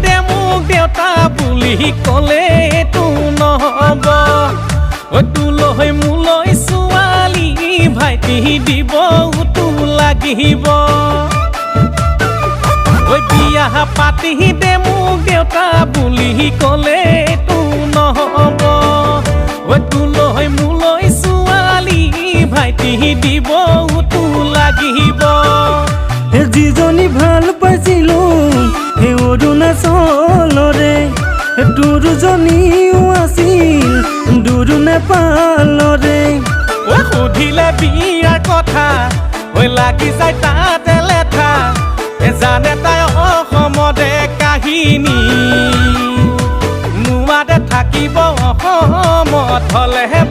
দে মোক দেউতা বুলি ক'লে তো নহ'ব তোলৈ মোলৈ ছোৱালী ভাইটি দিব তো লাগিব বিয়া পাতি দে মোক দেউতা বুলি ক'লে তো নহ'ব তোলৈ মোলৈ ছোৱালী ভাইটি দিব তো লাগিব যিজনী ভাল পাইছিলো সেই অৰুণাচলৰে দুজনীও আছিল দূৰ নেপালৰে সুধিলে বিয়াৰ কথা লাগি যায় তাতে লেঠা জানে তাই অসমতে কাহিনী নোৱাতে থাকিব অসমত হ'লেহে